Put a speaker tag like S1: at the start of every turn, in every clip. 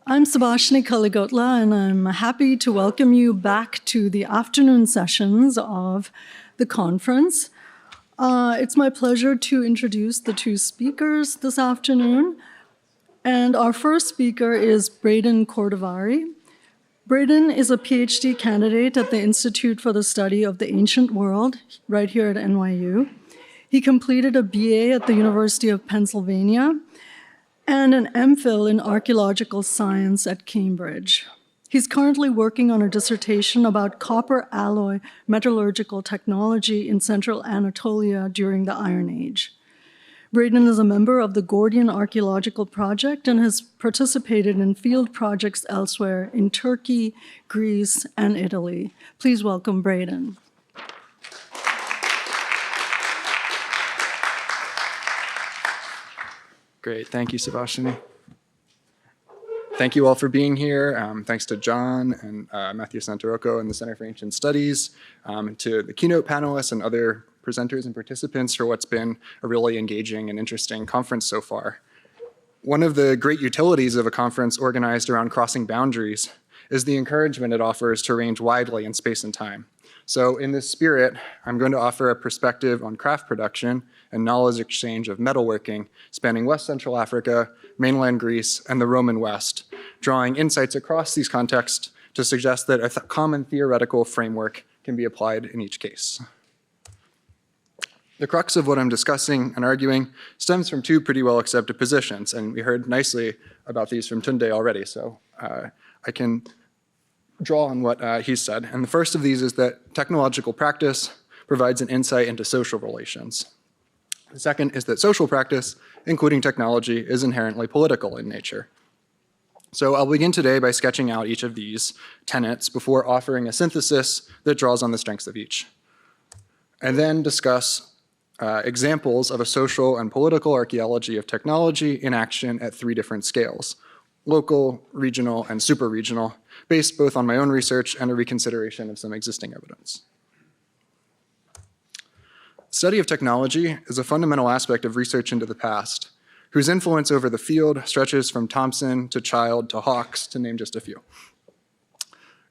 S1: I'm Subhashini Kaligotla, and I'm happy to welcome you back to the afternoon sessions of the conference. It's my pleasure to introduce the two speakers this afternoon. And our first speaker is Braden Cordivari. Braden is a PhD candidate at the Institute for the Study of the Ancient World, right here at NYU. He completed a BA at the University of Pennsylvania and an MPhil in archaeological science at Cambridge. He's currently working on a dissertation about copper alloy metallurgical technology in central Anatolia during the Iron Age. Braden is a member of the Gordian Archaeological Project and has participated in field projects elsewhere in Turkey, Greece, and Italy. Please welcome Braden.
S2: Great, thank you, Subhashini. Thank you all for being here. Thanks to John and Matthew Santarocco and the Center for Ancient Studies, to the keynote panelists and other presenters and participants for what's been a really engaging and interesting conference so far. One of the great utilities of a conference organized around crossing boundaries is the encouragement it offers to range widely in space and time. So in this spirit, I'm going to offer a perspective on craft production and knowledge exchange of metalworking spanning West Central Africa, mainland Greece, and the Roman West, drawing insights across these contexts to suggest that a common theoretical framework can be applied in each case. The crux of what I'm discussing and arguing stems from two pretty well accepted positions, and we heard nicely about these from Tunde already, so I can draw on what he said. And the first of these is that technological practice provides an insight into social relations. The second is that social practice, including technology, is inherently political in nature. So I'll begin today by sketching out each of these tenets before offering a synthesis that draws on the strengths of each. And then discuss examples of a social and political archaeology of technology in action at three different scales: local, regional, and super-regional, based both on my own research and a reconsideration of some existing evidence. Study of technology is a fundamental aspect of research into the past, whose influence over the field stretches from Thompson to Child to Hawkes, to name just a few.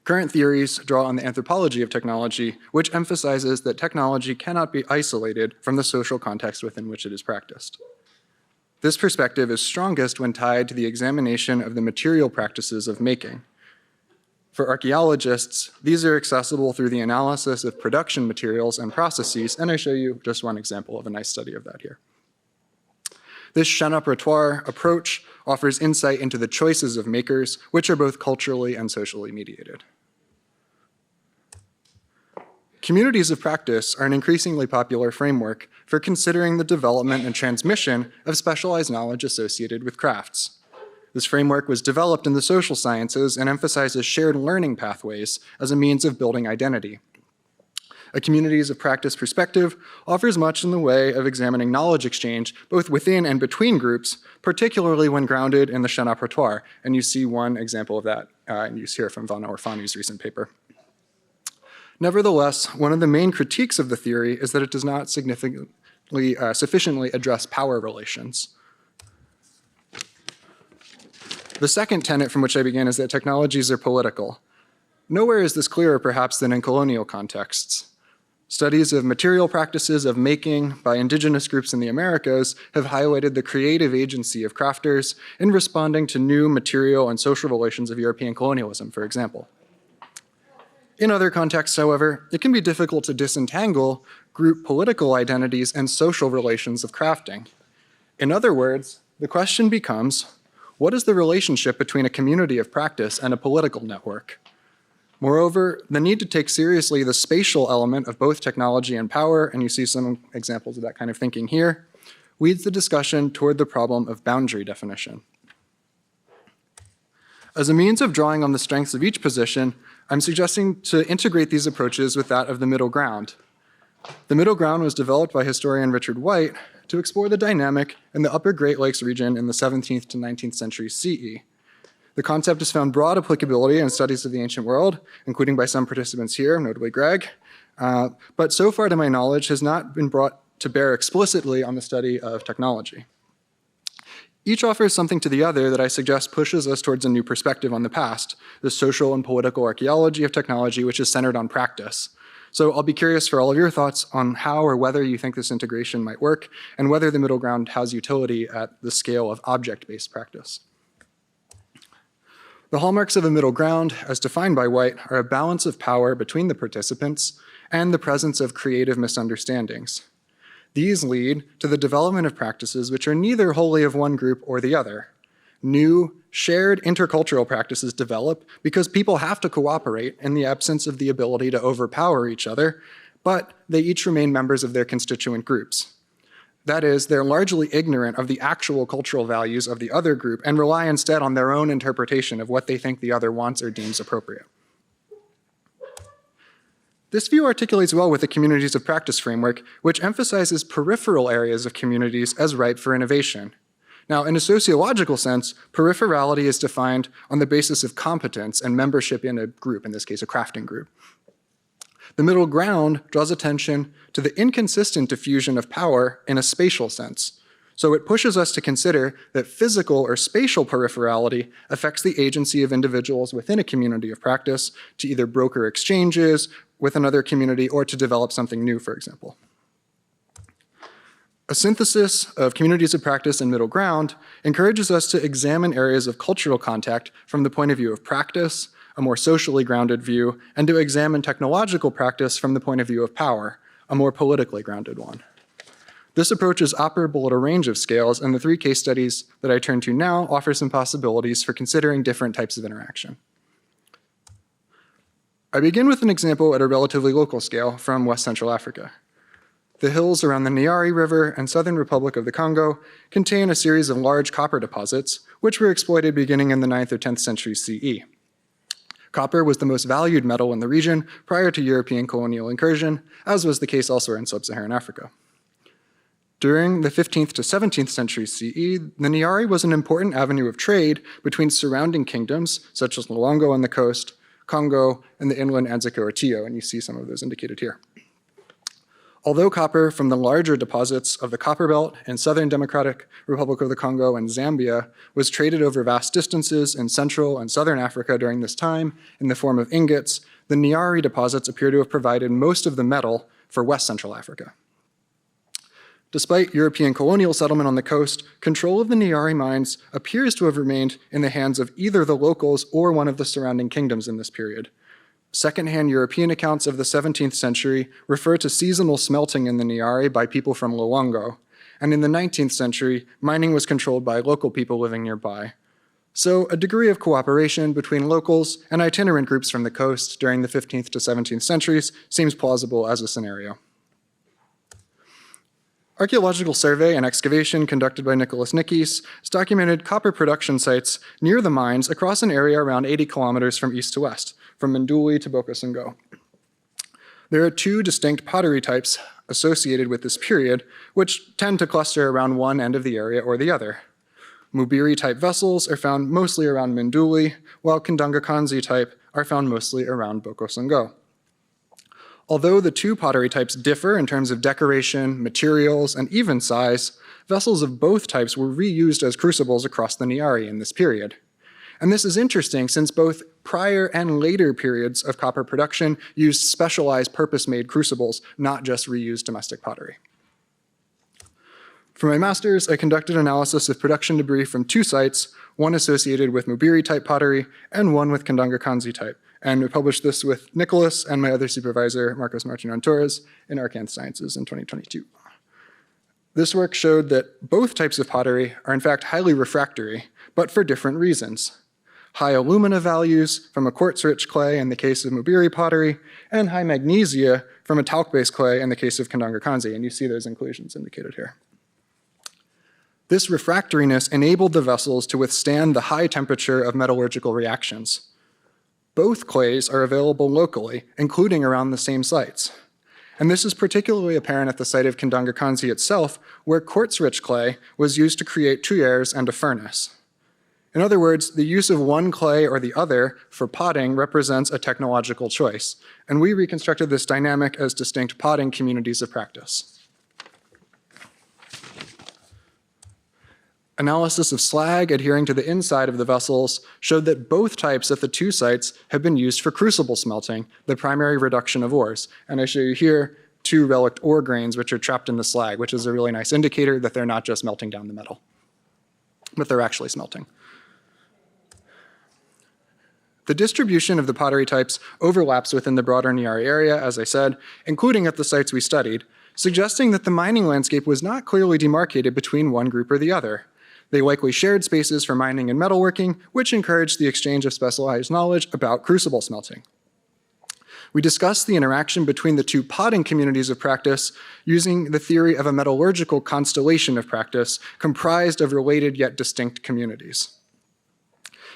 S2: Current theories draw on the anthropology of technology, which emphasizes that technology cannot be isolated from the social context within which it is practiced. This perspective is strongest when tied to the examination of the material practices of making. For archaeologists, these are accessible through the analysis of production materials and processes, and I show you just one example of a nice study of that here. This Champ operatoire approach offers insight into the choices of makers, which are both culturally and socially mediated. Communities of practice are an increasingly popular framework for considering the development and transmission of specialized knowledge associated with crafts. This framework was developed in the social sciences and emphasizes shared learning pathways as a means of building identity. A communities of practice perspective offers much in the way of examining knowledge exchange, both within and between groups, particularly when grounded in the Champ operatoire. And you see one example of that in use here from Van Orfanu's recent paper. Nevertheless, one of the main critiques of the theory is that it does not sufficiently address power relations. The second tenet from which I begin is that technologies are political. Nowhere is this clearer, perhaps, than in colonial contexts. Studies of material practices of making by indigenous groups in the Americas have highlighted the creative agency of crafters in responding to new material and social relations of European colonialism, for example. In other contexts, however, it can be difficult to disentangle group political identities and social relations of crafting. In other words, the question becomes, what is the relationship between a community of practice and a political network? Moreover, the need to take seriously the spatial element of both technology and power, and you see some examples of that kind of thinking here, leads the discussion toward the problem of boundary definition. As a means of drawing on the strengths of each position, I'm suggesting to integrate these approaches with that of the middle ground. The middle ground was developed by historian Richard White to explore the dynamic in the Upper Great Lakes region in the 17th to 19th century CE. The concept has found broad applicability in studies of the ancient world, including by some participants here, notably Greg, but so far to my knowledge has not been brought to bear explicitly on the study of technology. Each offers something to the other that I suggest pushes us towards a new perspective on the past, the social and political archaeology of technology, which is centered on practice. So I'll be curious for all of your thoughts on how or whether you think this integration might work, and whether the middle ground has utility at the scale of object-based practice. The hallmarks of a middle ground, as defined by White, are a balance of power between the participants and the presence of creative misunderstandings. These lead to the development of practices which are neither wholly of one group or the other. New, shared intercultural practices develop because people have to cooperate in the absence of the ability to overpower each other, but they each remain members of their constituent groups. That is, they're largely ignorant of the actual cultural values of the other group and rely instead on their own interpretation of what they think the other wants or deems appropriate. This view articulates well with the communities of practice framework, which emphasizes peripheral areas of communities as ripe for innovation. Now, in a sociological sense, peripherality is defined on the basis of competence and membership in a group, in this case, a crafting group. The middle ground draws attention to the inconsistent diffusion of power in a spatial sense. So it pushes us to consider that physical or spatial peripherality affects the agency of individuals within a community of practice to either broker exchanges with another community or to develop something new, for example. A synthesis of communities of practice and middle ground encourages us to examine areas of cultural contact from the point of view of practice, a more socially grounded view, and to examine technological practice from the point of view of power, a more politically grounded one. This approach is operable at a range of scales, and the three case studies that I turn to now offer some possibilities for considering different types of interaction. I begin with an example at a relatively local scale from West Central Africa. The hills around the Ranieri River and Southern Republic of the Congo contain a series of large copper deposits, which were exploited beginning in the 9th or 10th century CE. Copper was the most valued metal in the region prior to European colonial incursion, as was the case elsewhere in sub-Saharan Africa. During the 15th to 17th century CE, the Ranieri was an important avenue of trade between surrounding kingdoms, such as Luongo on the coast, Congo, and the inland Anziko or Tio, and you see some of those indicated here. Although copper from the larger deposits of the Copper Belt in Southern Democratic Republic of the Congo and Zambia was traded over vast distances in Central and Southern Africa during this time in the form of ingots, the Ranieri deposits appear to have provided most of the metal for West Central Africa. Despite European colonial settlement on the coast, control of the Ranieri mines appears to have remained in the hands of either the locals or one of the surrounding kingdoms in this period. Secondhand European accounts of the 17th century refer to seasonal smelting in the Ranieri by people from Luongo, and in the 19th century, mining was controlled by local people living nearby. So a degree of cooperation between locals and itinerant groups from the coast during the 15th to 17th centuries seems plausible as a scenario. Archaeological survey and excavation conducted by Nicholas Nikies has documented copper production sites near the mines across an area around 80 kilometers from east to west, from Minduli to Bokosungo. There are two distinct pottery types associated with this period, which tend to cluster around one end of the area or the other. Mubiri-type vessels are found mostly around Minduli, while Kandangakanzi type are found mostly around Bokosungo. Although the two pottery types differ in terms of decoration, materials, and even size, vessels of both types were reused as crucibles across the Ranieri in this period. And this is interesting since both prior and later periods of copper production used specialized purpose-made crucibles, not just reused domestic pottery. For my master's, I conducted analysis of production debris from two sites, one associated with Mubiri-type pottery and one with Kandangakanzi type. And we published this with Nicholas and my other supervisor, Marcos Martino Torres, in Arcane Sciences in 2022. This work showed that both types of pottery are in fact highly refractory, but for different reasons. High alumina values from a quartz-rich clay in the case of Mubiri pottery, and high magnesia from a talc-based clay in the case of Kandangakanzi, and you see those inclusions indicated here. This refractoriness enabled the vessels to withstand the high temperature of metallurgical reactions. Both clays are available locally, including around the same sites. And this is particularly apparent at the site of Kandangakanzi itself, where quartz-rich clay was used to create tuyères and a furnace. In other words, the use of one clay or the other for potting represents a technological choice, and we reconstructed this dynamic as distinct potting communities of practice. Analysis of slag adhering to the inside of the vessels showed that both types at the two sites have been used for crucible smelting, the primary reduction of ores. And I show you here 2 relict ore grains which are trapped in the slag, which is a really nice indicator that they're not just melting down the metal, but they're actually smelting. The distribution of the pottery types overlaps within the broader Ranieri area, as I said, including at the sites we studied, suggesting that the mining landscape was not clearly demarcated between one group or the other. They likely shared spaces for mining and metalworking, which encouraged the exchange of specialized knowledge about crucible smelting. We discussed the interaction between the two potting communities of practice using the theory of a metallurgical constellation of practice comprised of related yet distinct communities.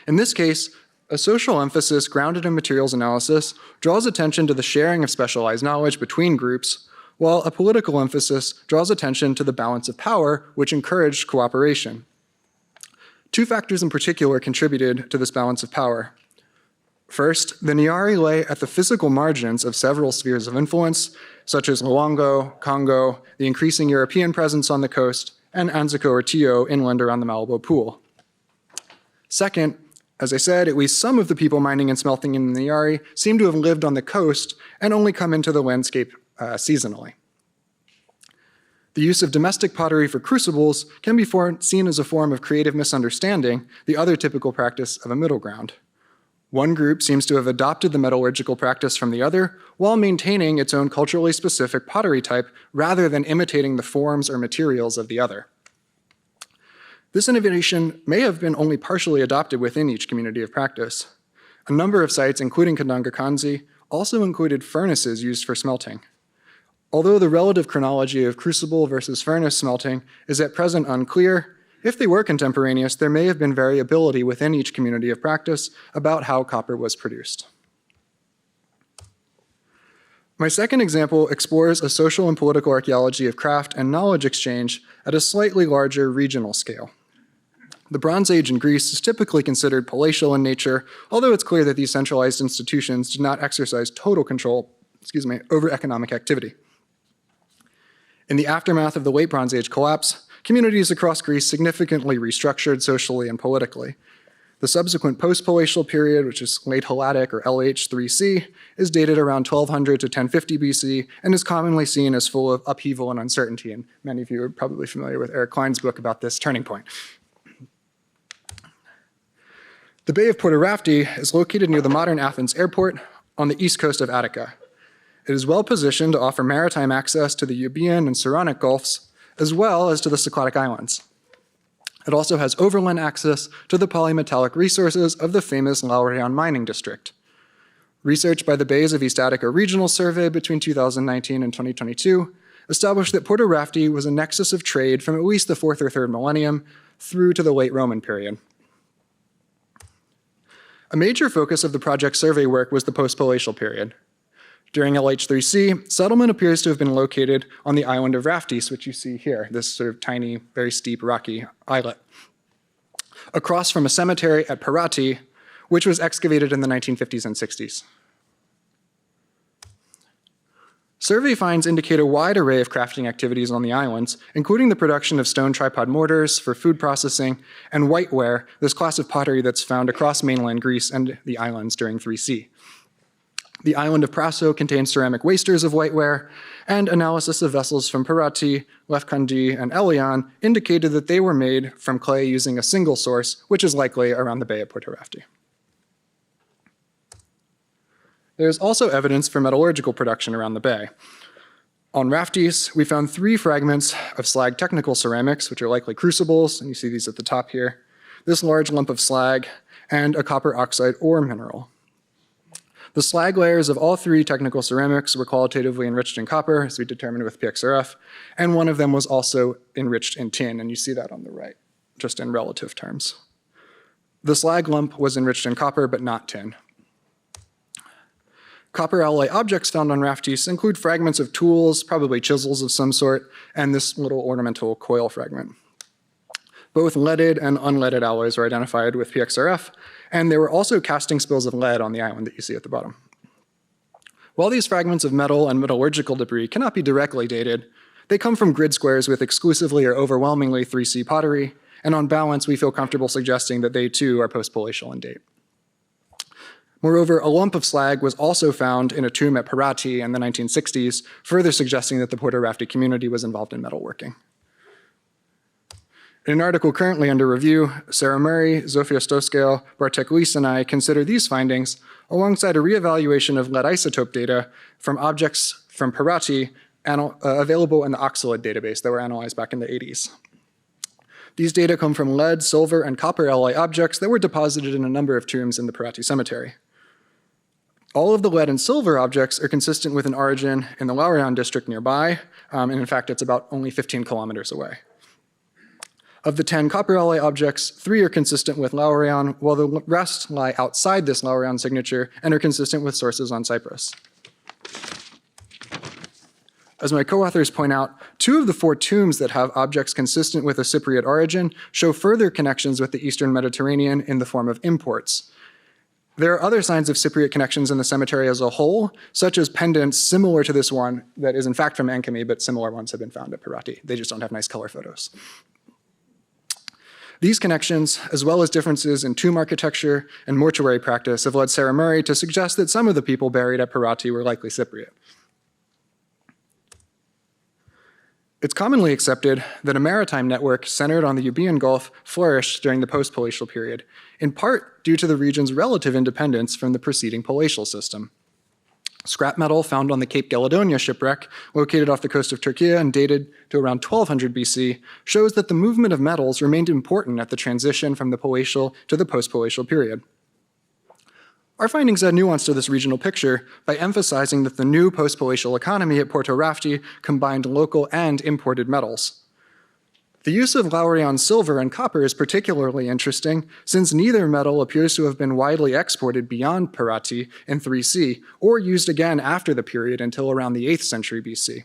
S2: In this case, a social emphasis grounded in materials analysis draws attention to the sharing of specialized knowledge between groups, while a political emphasis draws attention to the balance of power, which encouraged cooperation. 2 factors in particular contributed to this balance of power. First, the Ranieri lay at the physical margins of several spheres of influence, such as Luongo, Congo, the increasing European presence on the coast, and Anzico or Tio inland around the Malabo Pool. Second, as I said, at least some of the people mining and smelting in the Ranieri seem to have lived on the coast and only come into the landscape seasonally. The use of domestic pottery for crucibles can be seen as a form of creative misunderstanding, the other typical practice of a middle ground. One group seems to have adopted the metallurgical practice from the other while maintaining its own culturally specific pottery type rather than imitating the forms or materials of the other. This innovation may have been only partially adopted within each community of practice. A number of sites, including Kandangakanzi, also included furnaces used for smelting. Although the relative chronology of crucible versus furnace smelting is at present unclear, if they were contemporaneous, there may have been variability within each community of practice about how copper was produced. My second example explores a social and political archaeology of craft and knowledge exchange at a slightly larger regional scale. The Bronze Age in Greece is typically considered palatial in nature, although it's clear that these centralized institutions did not exercise total control over economic activity. In the aftermath of the late Bronze Age collapse, communities across Greece significantly restructured socially and politically. The subsequent post-palatial period, which is late Helladic or LH3C, is dated around 1200 to 1050 BC and is commonly seen as full of upheaval and uncertainty, and many of you are probably familiar with Eric Klein's book about this turning point. The Bay of Porto Rafti is located near the modern Athens airport on the east coast of Attica. It is well positioned to offer maritime access to the Euboean and Saronic Gulfs, as well as to the Cycladic Islands. It also has overland access to the polymetallic resources of the famous Laurion mining district. Research by the Bays of East Attica Regional Survey between 2019 and 2022 established that Porto Rafti was a nexus of trade from at least the 4th or 3rd millennium through to the late Roman period. A major focus of the project's survey work was the post-palatial period. During LH3C, settlement appears to have been located on the island of Raftis, which you see here, this sort of tiny, very steep, rocky islet, across from a cemetery at Parati, which was excavated in the 1950s and 60s. Survey finds indicate a wide array of crafting activities on the islands, including the production of stone tripod mortars for food processing and whiteware, this class of pottery that's found across mainland Greece and the islands during 3C. The island of Praso contains ceramic wasters of whiteware, and analysis of vessels from Parati, Lefkandi, and Elion indicated that they were made from clay using a single source, which is likely around the Bay of Porto Rafti. There is also evidence for metallurgical production around the bay. On Raftis, we found 3 fragments of slag technical ceramics, which are likely crucibles, and you see these at the top here, this large lump of slag, and a copper oxide ore mineral. The slag layers of all 3 technical ceramics were qualitatively enriched in copper, as we determined with PXRF, and one of them was also enriched in tin, and you see that on the right, just in relative terms. The slag lump was enriched in copper, but not tin. Copper alloy objects found on Raftis include fragments of tools, probably chisels of some sort, and this little ornamental coil fragment. Both leaded and unleaded alloys were identified with PXRF, and there were also casting spills of lead on the island that you see at the bottom. While these fragments of metal and metallurgical debris cannot be directly dated, they come from grid squares with exclusively or overwhelmingly 3C pottery, and on balance, we feel comfortable suggesting that they too are post-palatial in date. Moreover, a lump of slag was also found in a tomb at Parati in the 1960s, further suggesting that the Porto Rafti community was involved in metalworking. In an article currently under review, Sarah Murray, Zofia Stoskel, Bartek Lis, and I consider these findings alongside a reevaluation of lead isotope data from objects from Parati available in the Oxalid database that were analyzed back in the 80s. These data come from lead, silver, and copper alloy objects that were deposited in a number of tombs in the Parati cemetery. All of the lead and silver objects are consistent with an origin in the Laurion district nearby, and in fact, it's about only 15 kilometers away. Of the 10 copper alloy objects, 3 are consistent with Laurion, while the rest lie outside this Laurion signature and are consistent with sources on Cyprus. As my co-authors point out, 2 of the 4 tombs that have objects consistent with a Cypriot origin show further connections with the Eastern Mediterranean in the form of imports. There are other signs of Cypriot connections in the cemetery as a whole, such as pendants similar to this one that is in fact from Enkemi, but similar ones have been found at Parati. They just don't have nice color photos. These connections, as well as differences in tomb architecture and mortuary practice, have led Sarah Murray to suggest that some of the people buried at Parati were likely Cypriot. It's commonly accepted that a maritime network centered on the Euboean Gulf flourished during the post-palatial period, in part due to the region's relative independence from the preceding palatial system. Scrap metal found on the Cape Galedonia shipwreck, located off the coast of Turkey and dated to around 1200 BC, shows that the movement of metals remained important at the transition from the palatial to the post-palatial period. Our findings add nuance to this regional picture by emphasizing that the new post-palatial economy at Porto Rafti combined local and imported metals. The use of Laurion silver and copper is particularly interesting since neither metal appears to have been widely exported beyond Parati in 3C or used again after the period until around the 8th century BC. It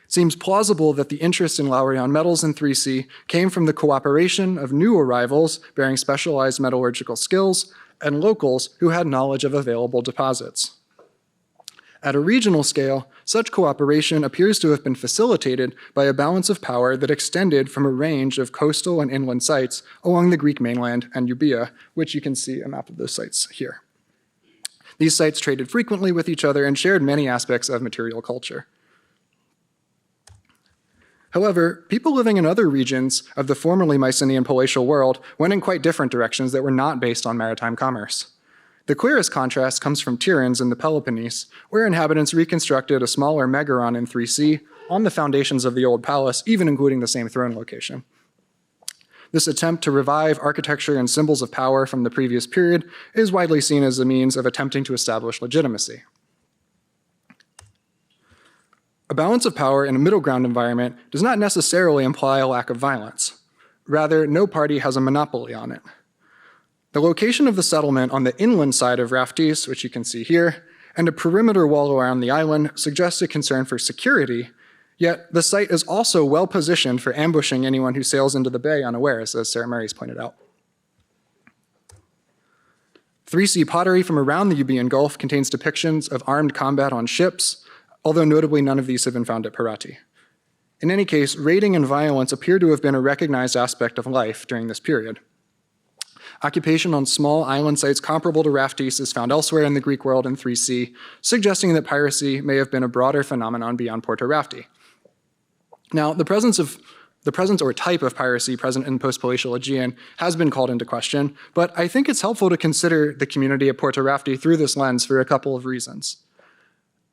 S2: seems plausible that the interest in Laurion metals in 3C came from the cooperation of new arrivals bearing specialized metallurgical skills and locals who had knowledge of available deposits. At a regional scale, such cooperation appears to have been facilitated by a balance of power that extended from a range of coastal and inland sites along the Greek mainland and Euboea, which you can see a map of those sites here. These sites traded frequently with each other and shared many aspects of material culture. However, people living in other regions of the formerly Mycenaean palatial world went in quite different directions that were not based on maritime commerce. The clearest contrast comes from Tiryns in the Peloponnese, where inhabitants reconstructed a smaller megaron in 3C on the foundations of the old palace, even including the same throne location. This attempt to revive architecture and symbols of power from the previous period is widely seen as a means of attempting to establish legitimacy. A balance of power in a middle ground environment does not necessarily imply a lack of violence. Rather, no party has a monopoly on it. The location of the settlement on the inland side of Raftis, which you can see here, and a perimeter wall around the island suggests a concern for security, yet the site is also well positioned for ambushing anyone who sails into the bay unawares, as Sarah Murray's pointed out. 3C pottery from around the Euboean Gulf contains depictions of armed combat on ships, although notably none of these have been found at Parati. In any case, raiding and violence appear to have been a recognized aspect of life during this period. Occupation on small island sites comparable to Raftis is found elsewhere in the Greek world in 3C, suggesting that piracy may have been a broader phenomenon beyond Porto Rafti. Now, the presence or type of piracy present in post-palatial Aegean has been called into question, but I think it's helpful to consider the community at Porto Rafti through this lens for a couple of reasons.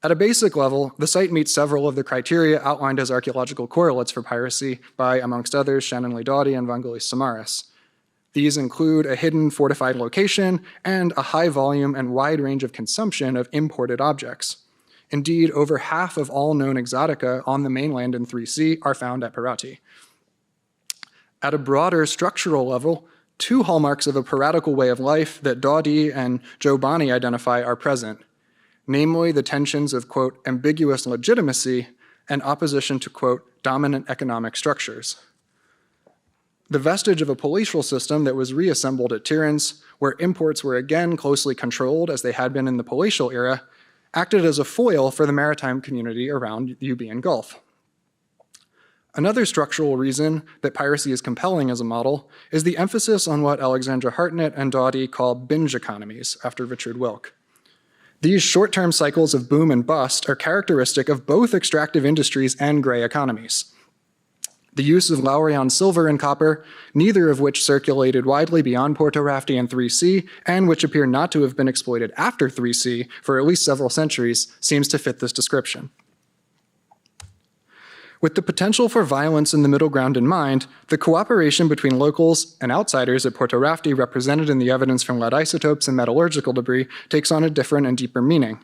S2: At a basic level, the site meets several of the criteria outlined as archaeological correlates for piracy by, amongst others, Shannon Lidadi and Vangelis Samaras. These include a hidden fortified location and a high volume and wide range of consumption of imported objects. Indeed, over half of all known exotica on the mainland in 3C are found at Parati. At a broader structural level, 2 hallmarks of a piratical way of life that Dodi and Joe Bonney identify are present, namely the tensions of, quote, ambiguous legitimacy and opposition to, quote, dominant economic structures. The vestige of a palatial system that was reassembled at Tiryns, where imports were again closely controlled as they had been in the palatial era, acted as a foil for the maritime community around the Euboean Gulf. Another structural reason that piracy is compelling as a model is the emphasis on what Alexandra Hartnett and Doughty call binge economies, after Richard Wilk. These short-term cycles of boom and bust are characteristic of both extractive industries and gray economies. The use of Laurion silver and copper, neither of which circulated widely beyond Porto Rafti and 3C, and which appear not to have been exploited after 3C for at least several centuries, seems to fit this description. With the potential for violence in the middle ground in mind, the cooperation between locals and outsiders at Porto Rafti represented in the evidence from lead isotopes and metallurgical debris takes on a different and deeper meaning.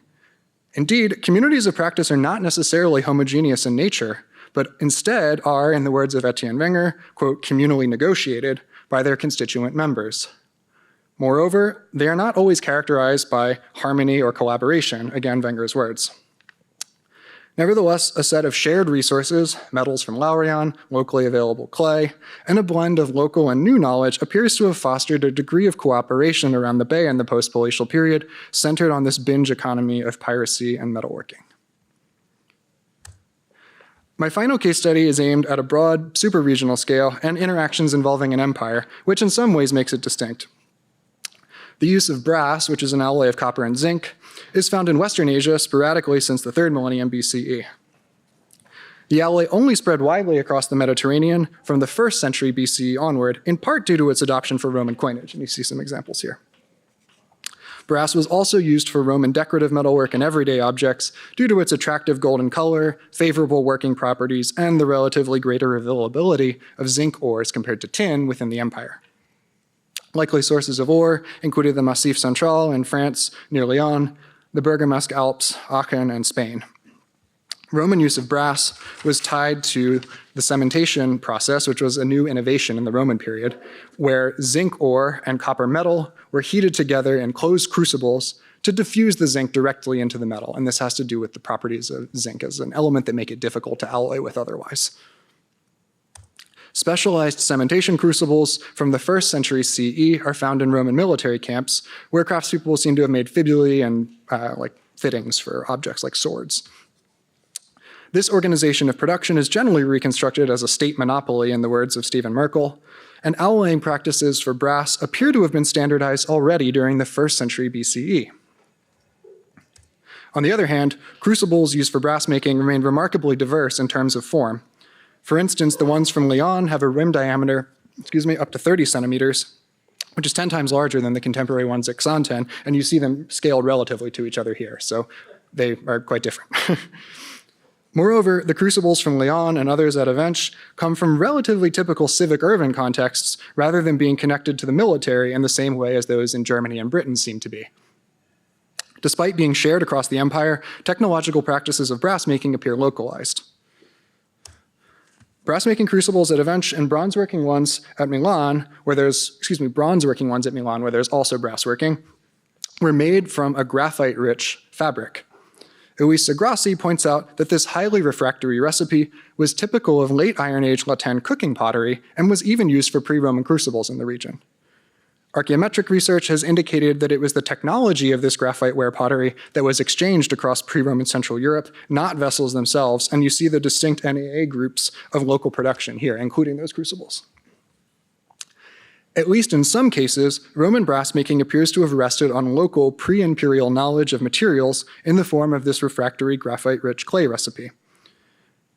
S2: Indeed, communities of practice are not necessarily homogeneous in nature, but instead are, in the words of Etienne Wenger, quote, communally negotiated by their constituent members. Moreover, they are not always characterized by harmony or collaboration, again, Wenger's words. Nevertheless, a set of shared resources, metals from Laurion, locally available clay, and a blend of local and new knowledge appears to have fostered a degree of cooperation around the bay in the post-palatial period, centered on this binge economy of piracy and metalworking. My final case study is aimed at a broad, super-regional scale and interactions involving an empire, which in some ways makes it distinct. The use of brass, which is an alloy of copper and zinc, is found in Western Asia sporadically since the 3rd millennium BCE. The alloy only spread widely across the Mediterranean from the 1st century BCE onward, in part due to its adoption for Roman coinage, and you see some examples here. Brass was also used for Roman decorative metalwork and everyday objects due to its attractive golden color, favorable working properties, and the relatively greater availability of zinc ores compared to tin within the empire. Likely sources of ore included the Massif Central in France near Lyon, the Bergamasque Alps, Aachen, and Spain. Roman use of brass was tied to the cementation process, which was a new innovation in the Roman period, where zinc ore and copper metal were heated together in closed crucibles to diffuse the zinc directly into the metal. And this has to do with the properties of zinc as an element that make it difficult to alloy with otherwise. Specialized cementation crucibles from the 1st century CE are found in Roman military camps, where craftspeople seem to have made fibulae and fittings for objects like swords. This organization of production is generally reconstructed as a state monopoly, in the words of Stephen Merkel, and alloying practices for brass appear to have been standardized already during the 1st century BCE. On the other hand, crucibles used for brass making remain remarkably diverse in terms of form. For instance, the ones from Lyon have a rim diameter, up to 30 centimeters, which is 10 times larger than the contemporary ones at Xanten, and you see them scaled relatively to each other here, so they are quite different. Moreover, the crucibles from Lyon and others at Avenches come from relatively typical civic urban contexts rather than being connected to the military in the same way as those in Germany and Britain seem to be. Despite being shared across the empire, technological practices of brass making appear localized. Brass-making crucibles at Avenches and bronze-working ones at Milan, where there's also brass working, were made from a graphite-rich fabric. Elisa Grassi points out that this highly refractory recipe was typical of late Iron Age Latin cooking pottery and was even used for pre-Roman crucibles in the region. Archaeometric research has indicated that it was the technology of this graphite-ware pottery that was exchanged across pre-Roman Central Europe, not vessels themselves, and you see the distinct NAA groups of local production here, including those crucibles. At least in some cases, Roman brass making appears to have rested on local pre-imperial knowledge of materials in the form of this refractory graphite-rich clay recipe.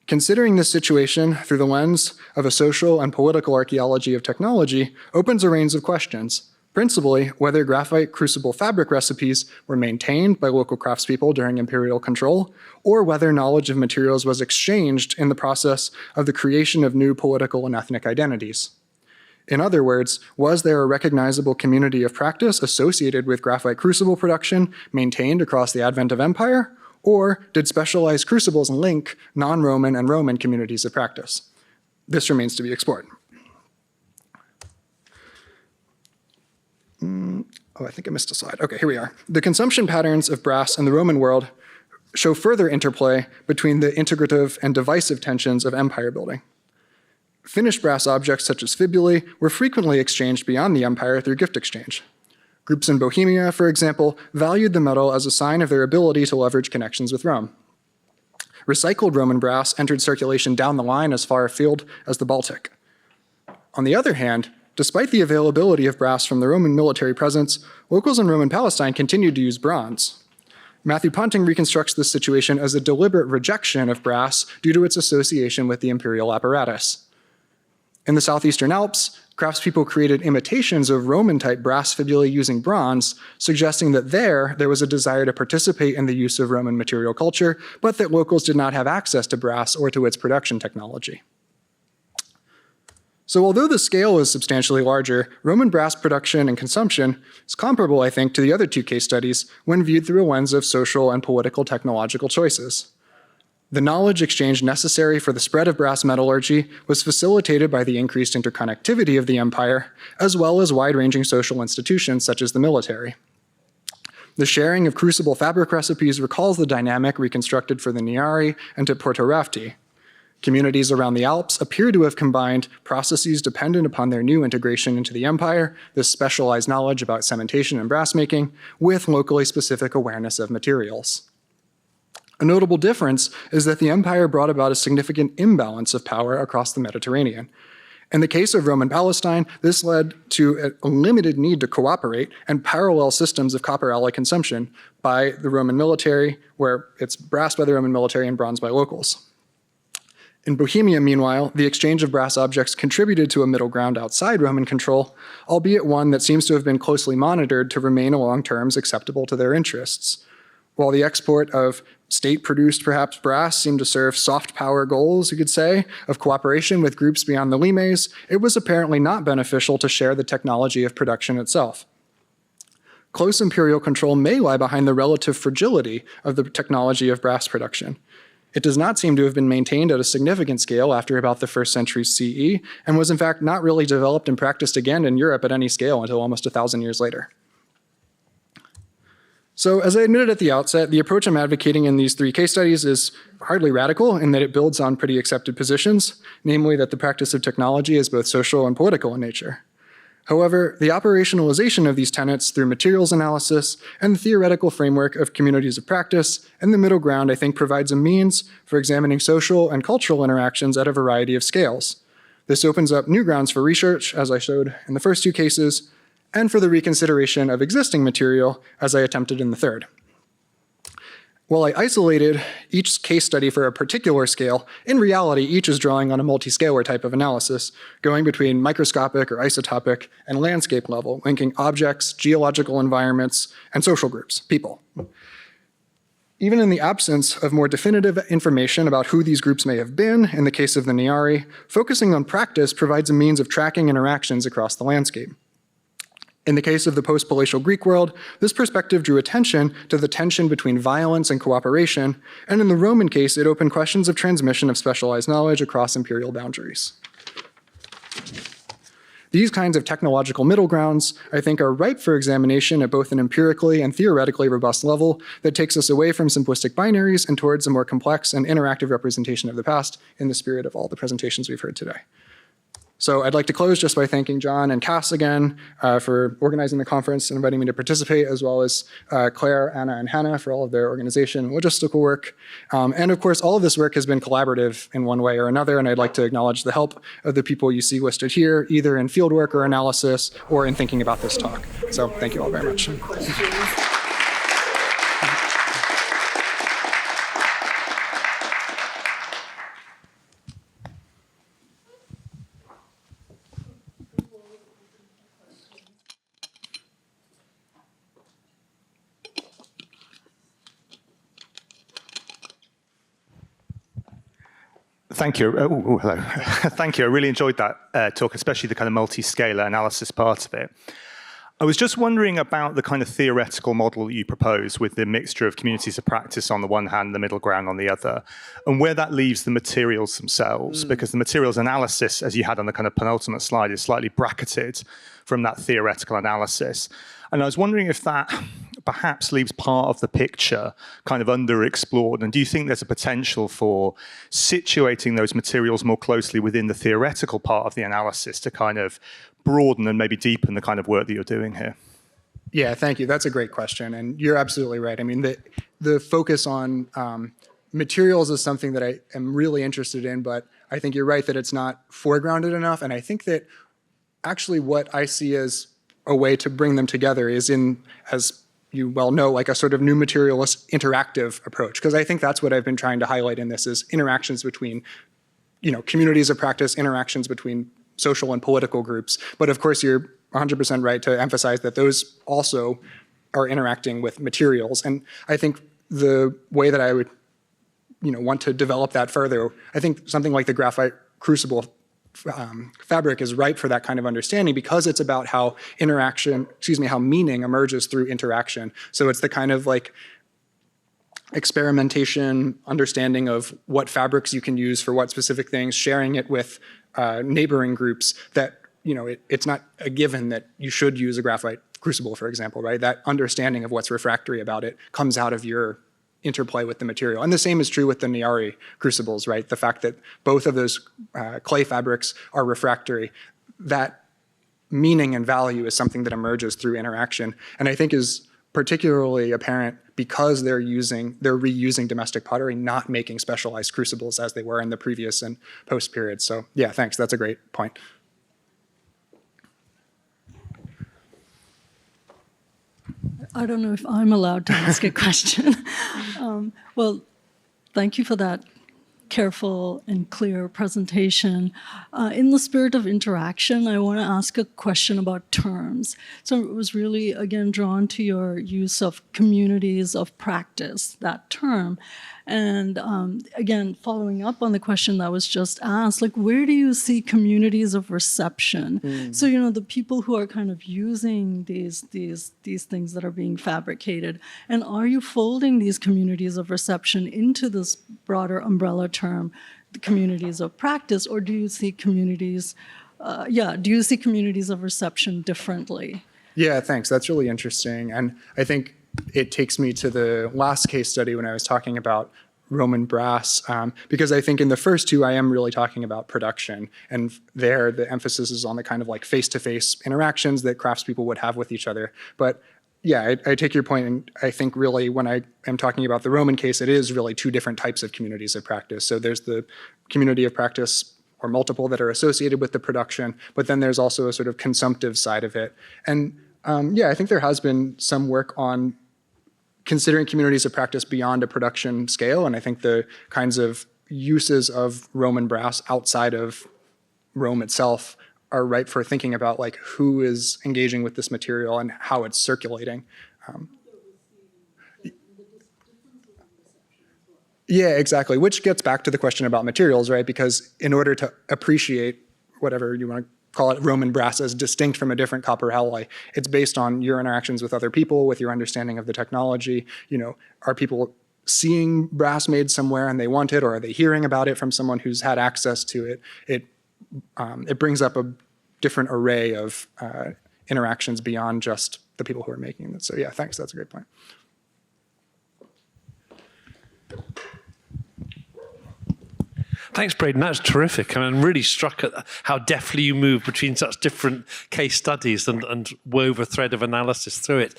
S2: Considering this situation through the lens of a social and political archaeology of technology opens a range of questions, principally whether graphite crucible fabric recipes were maintained by local craftspeople during imperial control, or whether knowledge of materials was exchanged in the process of the creation of new political and ethnic identities. In other words, was there a recognizable community of practice associated with graphite crucible production maintained across the advent of empire? Or did specialized crucibles link non-Roman and Roman communities of practice? This remains to be explored. I think I missed a slide. Okay, here we are. The consumption patterns of brass in the Roman world show further interplay between the integrative and divisive tensions of empire building. Finished brass objects such as fibulae were frequently exchanged beyond the empire through gift exchange. Groups in Bohemia, for example, valued the metal as a sign of their ability to leverage connections with Rome. Recycled Roman brass entered circulation down the line as far afield as the Baltic. On the other hand, despite the availability of brass from the Roman military presence, locals in Roman Palestine continued to use bronze. Matthew Ponting reconstructs this situation as a deliberate rejection of brass due to its association with the imperial apparatus. In the southeastern Alps, craftspeople created imitations of Roman-type brass fibulae using bronze, suggesting that there was a desire to participate in the use of Roman material culture, but that locals did not have access to brass or to its production technology. So although the scale is substantially larger, Roman brass production and consumption is comparable, I think, to the other two case studies when viewed through a lens of social and political technological choices. The knowledge exchange necessary for the spread of brass metallurgy was facilitated by the increased interconnectivity of the empire, as well as wide-ranging social institutions such as the military. The sharing of crucible fabric recipes recalls the dynamic reconstructed for the Niari and at Porto Rafti. Communities around the Alps appear to have combined processes dependent upon their new integration into the empire, this specialized knowledge about cementation and brass making, with locally specific awareness of materials. A notable difference is that the empire brought about a significant imbalance of power across the Mediterranean. In the case of Roman Palestine, this led to a limited need to cooperate and parallel systems of copper alloy consumption by the Roman military, where it's brass by the Roman military and bronze by locals. In Bohemia, meanwhile, the exchange of brass objects contributed to a middle ground outside Roman control, albeit one that seems to have been closely monitored to remain along terms acceptable to their interests. While the export of state-produced, perhaps, brass seemed to serve soft power goals, you could say, of cooperation with groups beyond the limes, it was apparently not beneficial to share the technology of production itself. Close imperial control may lie behind the relative fragility of the technology of brass production. It does not seem to have been maintained at a significant scale after about the 1st century CE, and was in fact not really developed and practiced again in Europe at any scale until almost 1,000 years later. So as I admitted at the outset, the approach I'm advocating in these three case studies is hardly radical in that it builds on pretty accepted positions, namely that the practice of technology is both social and political in nature. However, the operationalization of these tenets through materials analysis and the theoretical framework of communities of practice and the middle ground, I think, provides a means for examining social and cultural interactions at a variety of scales. This opens up new grounds for research, as I showed in the first two cases, and for the reconsideration of existing material, as I attempted in the third. While I isolated each case study for a particular scale, in reality, each is drawing on a multi-scalar type of analysis, going between microscopic or isotopic and landscape level, linking objects, geological environments, and social groups, people. Even in the absence of more definitive information about who these groups may have been, in the case of the Niari, focusing on practice provides a means of tracking interactions across the landscape. In the case of the post-palatial Greek world, this perspective drew attention to the tension between violence and cooperation, and in the Roman case, it opened questions of transmission of specialized knowledge across imperial boundaries. These kinds of technological middle grounds, I think, are ripe for examination at both an empirically and theoretically robust level that takes us away from simplistic binaries and towards a more complex and interactive representation of the past in the spirit of all the presentations we've heard today. So I'd like to close just by thanking John and Cass again for organizing the conference and inviting me to participate, as well as Claire, Anna, and Hannah for all of their organization and logistical work. And of course, all of this work has been collaborative in one way or another, and I'd like to acknowledge the help of the people you see listed here, either in fieldwork or analysis, or in thinking about this talk. So thank you all very much.
S3: Thank you. Hello. Thank you. I really enjoyed that talk, especially the kind of multi-scalar analysis part of it. I was just wondering about the kind of theoretical model that you propose with the mixture of communities of practice on the one hand, the middle ground on the other, and where that leaves the materials themselves, because the materials analysis, as you had on the kind of penultimate slide, is slightly bracketed from that theoretical analysis. And I was wondering if that perhaps leaves part of the picture kind of underexplored. And do you think there's a potential for situating those materials more closely within the theoretical part of the analysis to kind of broaden and maybe deepen the kind of work that you're doing here?
S2: Yeah, thank you. That's a great question. And you're absolutely right. I mean, the focus on materials is something that I am really interested in, but I think you're right that it's not foregrounded enough. And I think that actually what I see as a way to bring them together is in, as you well know, like a sort of new materialist interactive approach. Because I think that's what I've been trying to highlight in this is interactions between, communities of practice, interactions between social and political groups. But of course, you're 100% right to emphasize that those also are interacting with materials. And I think the way that I would, want to develop that further, I think something like the graphite crucible fabric is ripe for that kind of understanding because it's about how how meaning emerges through interaction. So it's the kind of like experimentation, understanding of what fabrics you can use for what specific things, sharing it with neighboring groups that, it's not a given that you should use a graphite crucible, for example, right? That understanding of what's refractory about it comes out of your interplay with the material. And the same is true with the Ranieri crucibles, right? The fact that both of those clay fabrics are refractory, that meaning and value is something that emerges through interaction. And I think is particularly apparent because they're reusing domestic pottery, not making specialized crucibles as they were in the previous and post periods. So yeah, thanks, that's a great point.
S1: I don't know if I'm allowed to ask a question. Well, thank you for that careful and clear presentation. In the spirit of interaction, I want to ask a question about terms. So it was really, again, drawn to your use of communities of practice, that term. And again, following up on the question that was just asked, like, where do you see communities of reception? So, the people who are kind of using these things that are being fabricated, and are you folding these communities of reception into this broader umbrella term, the communities of practice, or do you see communities, of reception differently?
S2: Yeah, thanks. That's really interesting. And I think it takes me to the last case study when I was talking about Roman brass, because I think in the first two, I am really talking about production. And there, the emphasis is on the kind of like face-to-face interactions that craftspeople would have with each other. But yeah, I take your point, and I think really when I am talking about the Roman case, it is really two different types of communities of practice. So there's the community of practice or multiple that are associated with the production, but then there's also a sort of consumptive side of it. And I think there has been some work on considering communities of practice beyond a production scale. And I think the kinds of uses of Roman brass outside of Rome itself are ripe for thinking about like who is engaging with this material and how it's circulating. Yeah, exactly. Which gets back to the question about materials, right? Because in order to appreciate whatever you want to call it, Roman brass as distinct from a different copper alloy, it's based on your interactions with other people, with your understanding of the technology. Are people seeing brass made somewhere and they want it, or are they hearing about it from someone who's had access to it? It brings up a different array of interactions beyond just the people who are making it. So yeah, thanks. That's a great point.
S4: Thanks, Braden. That's terrific. I'm really struck at how deftly you move between such different case studies and wove a thread of analysis through it.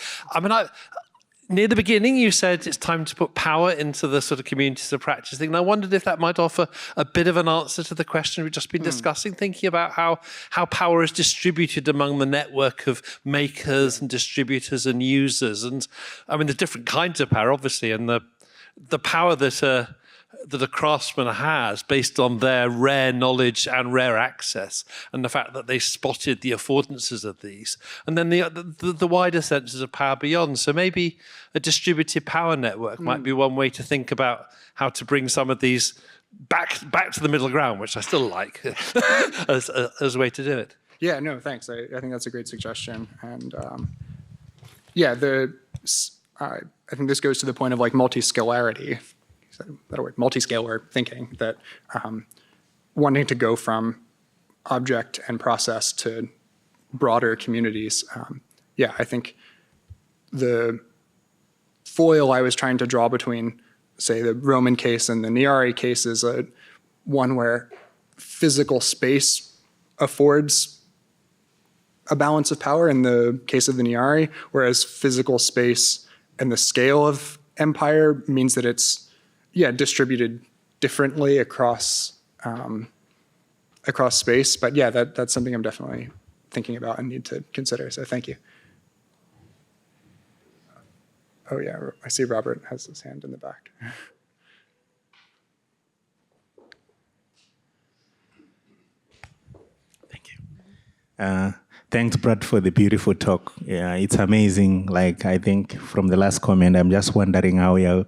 S4: Near the beginning, you said it's time to put power into the sort of communities of practice thing. And I wondered if that might offer a bit of an answer to the question we've just been discussing, thinking about how power is distributed among the network of makers and distributors and users. And there's different kinds of power, obviously, and the power that a craftsman has based on their rare knowledge and rare access, and the fact that they spotted the affordances of these, and then the wider senses of power beyond. So maybe a distributed power network might be one way to think about how to bring some of these back to the middle ground, which I still like as a way to do it. Yeah, no, thanks. I think that's a great suggestion, and I think this goes to the point of like multi-scalarity. That word, multi-scalar thinking, that wanting to go from object and process to broader communities. I think the foil I was trying to draw between, say, the Roman case and the Ranieri case is one where physical space affords a balance of power in the case of the Ranieri, whereas physical space and the scale of empire means that it's
S2: distributed differently across space. But yeah, that's something I'm definitely thinking about and need to consider. So thank you. Oh yeah, I see Robert has his hand in the back.
S5: Thank you. Thanks, Brad, for the beautiful talk. Yeah, it's amazing. Like, I think from the last comment, I'm just wondering how you're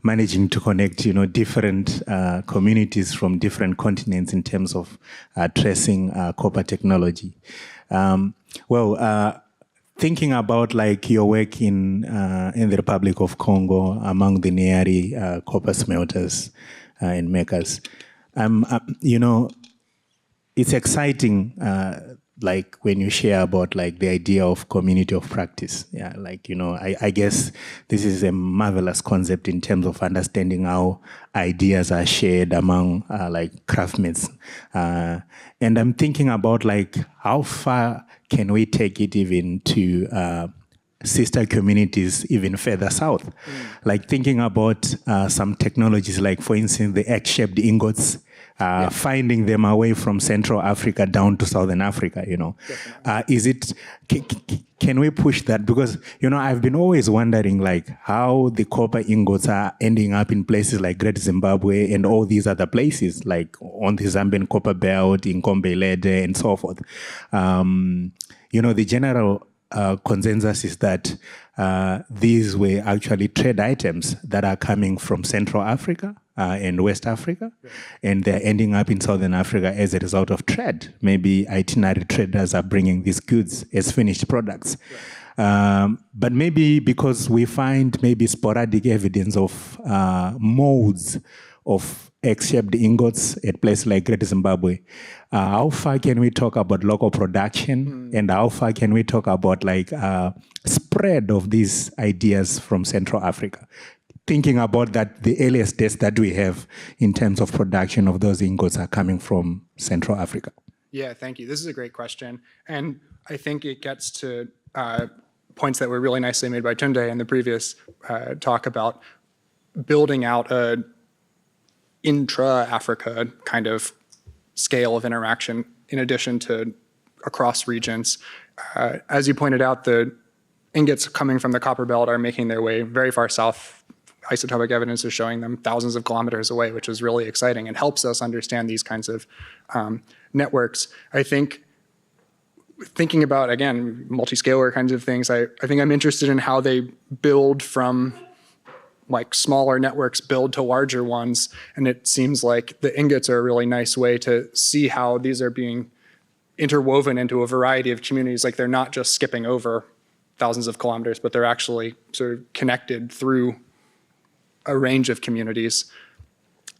S5: managing to connect, different communities from different continents in terms of tracing copper technology. Thinking about like your work in the Republic of Congo among the Ranieri copper smelters and makers, it's exciting. Like when you share about like the idea of community of practice. Yeah, like, I guess this is a marvelous concept in terms of understanding how ideas are shared among like craftsmen. And I'm thinking about like how far can we take it even to sister communities even further south? Like thinking about some technologies like, for instance, the egg-shaped ingots, finding them away from Central Africa down to Southern Africa, can we push that? Because, I've been always wondering like how the copper ingots are ending up in places like Great Zimbabwe and all these other places, like on the Zambian copper belt, in Kombelede and so forth. The general consensus is that these were actually trade items that are coming from Central Africa and West Africa, and they're ending up in Southern Africa as a result of trade. Maybe itinerary traders are bringing these goods as finished products. But maybe because we find maybe sporadic evidence of molds of egg-shaped ingots at places like Great Zimbabwe, how far can we talk about local production, and how far can we talk about like spread of these ideas from Central Africa? Thinking about that, the earliest dates that we have in terms of production of those ingots are coming from Central Africa.
S2: Yeah, thank you. This is a great question. And I think it gets to points that were really nicely made by Tunde in the previous talk about building out a intra-Africa kind of scale of interaction in addition to across regions. As you pointed out, the ingots coming from the copper belt are making their way very far south. Isotopic evidence is showing them thousands of kilometers away, which is really exciting and helps us understand these kinds of networks. I think thinking about, again, multi-scalar kinds of things, I think I'm interested in how they build from like smaller networks build to larger ones. And it seems like the ingots are a really nice way to see how these are being interwoven into a variety of communities. Like they're not just skipping over thousands of kilometers, but they're actually sort of connected through a range of communities.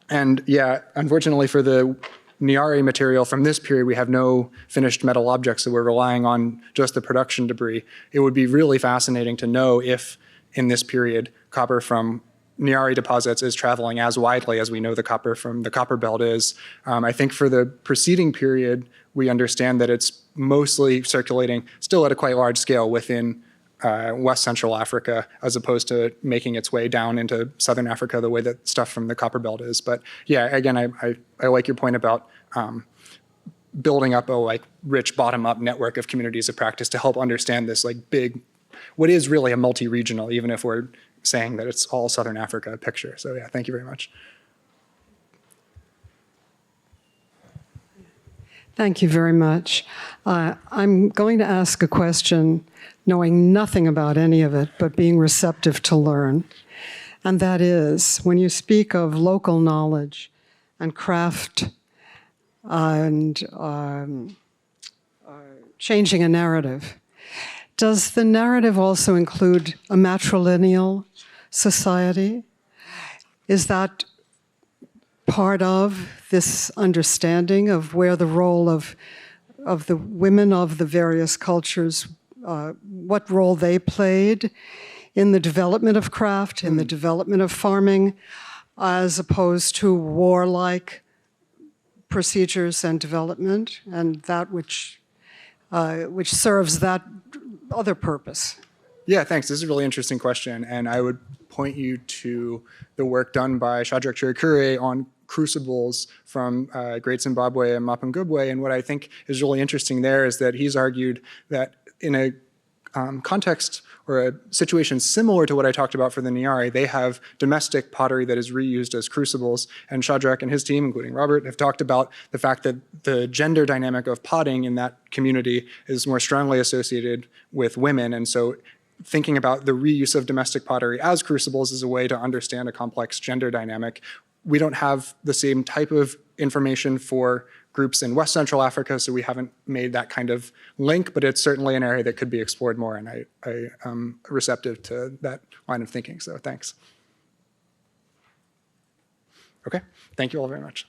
S2: And yeah, unfortunately for the Ranieri material from this period, we have no finished metal objects, so we're relying on just the production debris. It would be really fascinating to know if in this period, copper from Ranieri deposits is traveling as widely as we know the copper from the copper belt is. I think for the preceding period, we understand that it's mostly circulating still at a quite large scale within West Central Africa, as opposed to making its way down into Southern Africa the way that stuff from the copper belt is. But yeah, again, I like your point about building up a like rich bottom-up network of communities of practice to help understand this like big, what is really a multi-regional, even if we're saying that it's all Southern Africa picture. So yeah, thank you very much.
S6: Thank you very much. I'm going to ask a question knowing nothing about any of it, but being receptive to learn. And that is, when you speak of local knowledge and craft and changing a narrative, does the narrative also include a matrilineal society? Is that part of this understanding of where the role of the women of the various cultures, what role they played in the development of craft, in the development of farming, as opposed to warlike procedures and development, and that which serves that other purpose?
S2: Yeah, thanks. This is a really interesting question, and I would point you to the work done by Shadrach Chirikure on crucibles from Great Zimbabwe and Mapungubwe. And what I think is really interesting there is that he's argued that in a context or a situation similar to what I talked about for the Nyari, they have domestic pottery that is reused as crucibles. And Shadrach and his team, including Robert, have talked about the fact that the gender dynamic of potting in that community is more strongly associated with women. And so thinking about the reuse of domestic pottery as crucibles is a way to understand a complex gender dynamic. We don't have the same type of information for groups in West Central Africa, so we haven't made that kind of link, but it's certainly an area that could be explored more, and I am receptive to that line of thinking, so thanks. Okay, thank you all very much.